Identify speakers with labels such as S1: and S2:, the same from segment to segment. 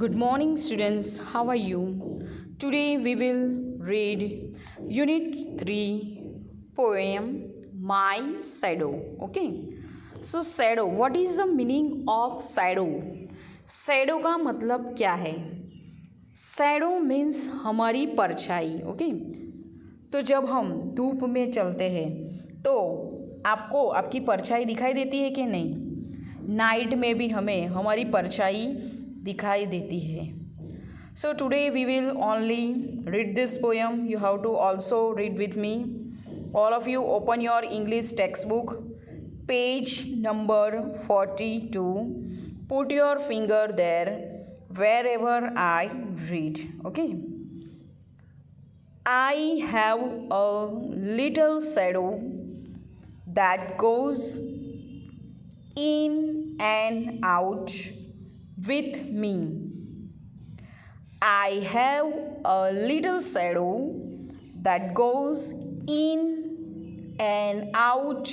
S1: Good morning, students. How are you? Today we will read Unit 3 poem My Shadow. Okay. So shadow, what is the meaning of shadow? Shadow का मतलब क्या है? Shadow means हमारी परछाई. Okay. तो जब हम धूप में चलते हैं तो आपको आपकी परछाई दिखाई देती है कि नहीं? नाइट में भी हमें हमारी परछाई दिखाई देती है. So today we will only read this poem. You have to also read with me. All of you open your English textbook, page number 42. Put your finger there wherever I read. Okay. I have a little shadow that goes in and out with me. I have a little shadow that goes in and out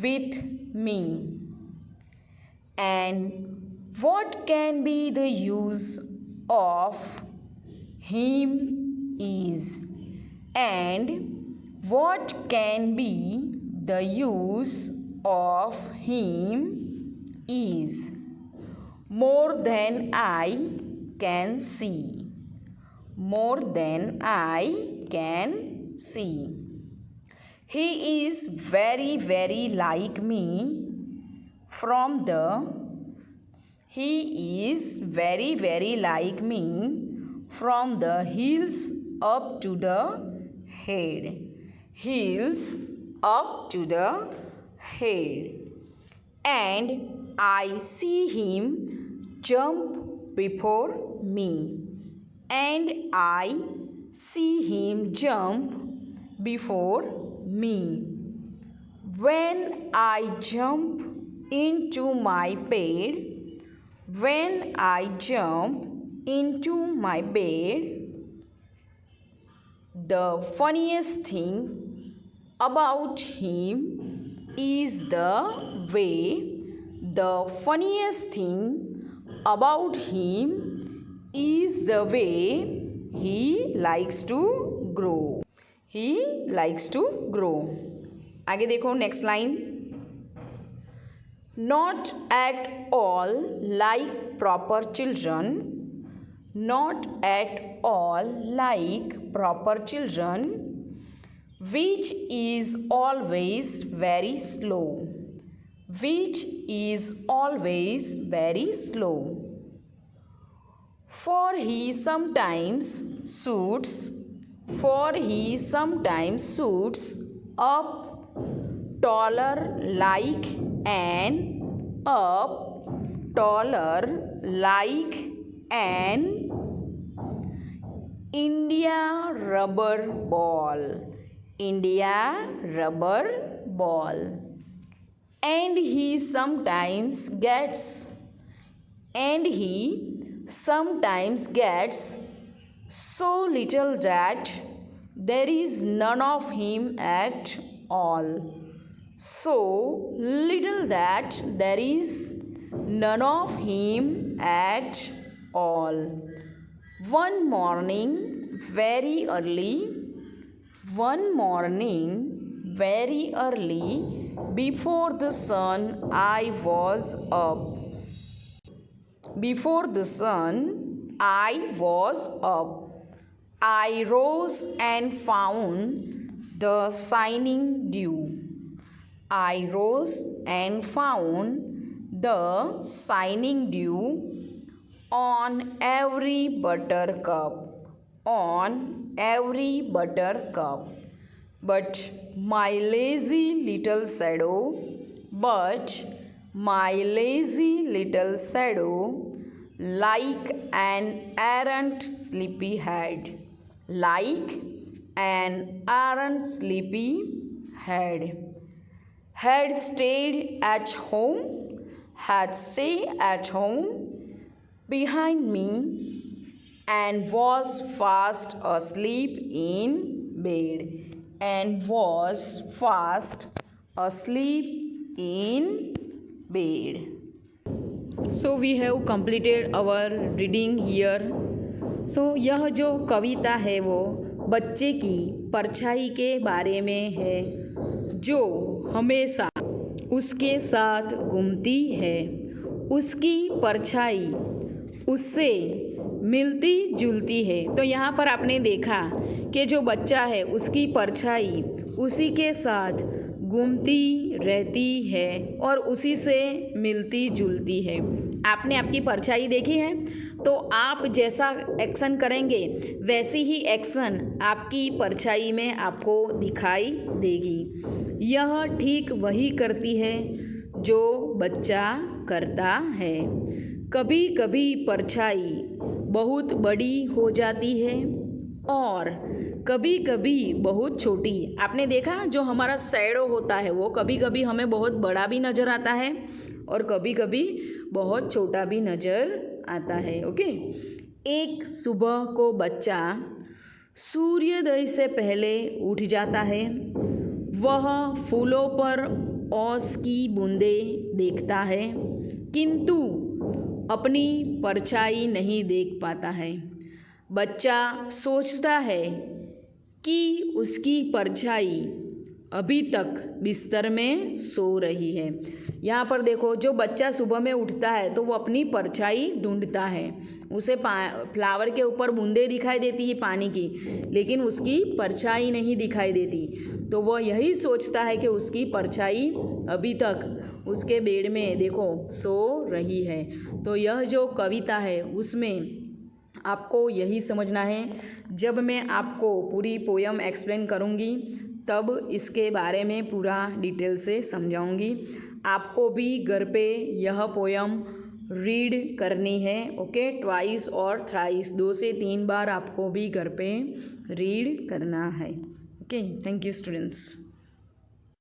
S1: with me. And what can be the use of him is, and what can be the use of him is more than I can see. More than I can see. He is very, very like me from the. He is very, very like me from the heels up to the head. Heels up to the head. And I see him jump before me, and I see him jump before me. When I jump into my bed, when I jump into my bed, the funniest thing about him is the way. The funniest thing about him is the way he likes to grow. He likes to grow. आगे देखो next line. Not at all like proper children. Not at all like proper children, which is always very slow. Which is always very slow. For he sometimes shoots up taller like an India rubber ball. India rubber ball. And he sometimes gets so little that there is none of him at all. So little that there is none of him at all. One morning very early, before the sun I was up. Before the sun I was up. I rose and found the shining dew. I rose and found the shining dew on every buttercup. On every buttercup. But my lazy little shadow, like an errant sleepyhead, had stayed at home behind me and was fast asleep in bed. So we have completed our reading here. So यह जो कविता है वो बच्चे की परछाई के बारे में है, जो हमेशा उसके साथ घूमती है। उसकी परछाई उससे मिलती जुलती है। तो यहाँ पर आपने देखा कि जो बच्चा है उसकी परछाई उसी के साथ घूमती रहती है और उसी से मिलती जुलती है। आपने आपकी परछाई देखी है, तो आप जैसा एक्शन करेंगे वैसी ही एक्शन आपकी परछाई में आपको दिखाई देगी। यह ठीक वही करती है जो बच्चा करता है। कभी कभी परछाई बहुत बड़ी हो जाती है और कभी कभी बहुत छोटी। आपने देखा जो हमारा शैडो होता है वो कभी कभी हमें बहुत बड़ा भी नज़र आता है और कभी कभी बहुत छोटा भी नज़र आता है। ओके। एक सुबह को बच्चा सूर्योदय से पहले उठ जाता है। वह फूलों पर ओस की बूंदें देखता है, किंतु अपनी परछाई नहीं देख पाता है। बच्चा सोचता है कि उसकी परछाई अभी तक बिस्तर में सो रही है। यहाँ पर देखो, जो बच्चा सुबह में उठता है तो वो अपनी परछाई ढूंढता है। उसे फ्लावर के ऊपर बूंदें दिखाई देती है पानी की, लेकिन उसकी परछाई नहीं दिखाई देती। तो वह यही सोचता है कि उसकी परछाई अभी तक उसके बेड में देखो सो रही है। तो यह जो कविता है उसमें आपको यही समझना है। जब मैं आपको पूरी पोयम एक्सप्लेन करूँगी तब इसके बारे में पूरा डिटेल से समझाऊँगी। आपको भी घर पे यह पोयम रीड करनी है। ओके, ट्वाइस और थ्राइस, 2 से 3 बार आपको भी घर पे रीड करना है। Okay, thank you students.